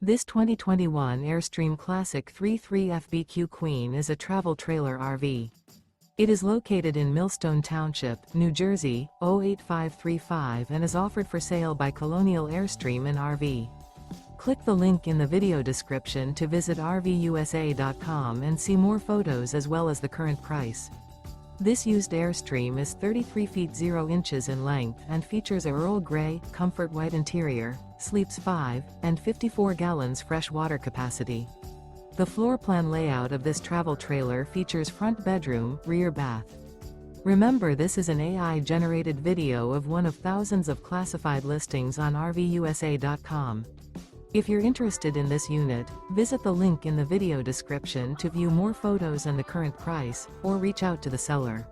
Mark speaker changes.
Speaker 1: This 2021 Airstream Classic 3.3 FBQ Queen is a travel trailer RV. It is located in Millstone Township, New Jersey, 08535 and is offered for sale by Colonial Airstream RV. Click the link in the video description to visit RVUSA.com and see more photos as well as the current price. This used Airstream is 33 feet 0 inches in length and features a Earl Grey, comfort white interior, sleeps 5, and 54 gallons fresh water capacity. The floor plan layout of this travel trailer features front bedroom, rear bath. Remember, this is an AI-generated video of one of thousands of classified listings on RVUSA.com. If you're interested in this unit, visit the link in the video description to view more photos and the current price, or reach out to the seller.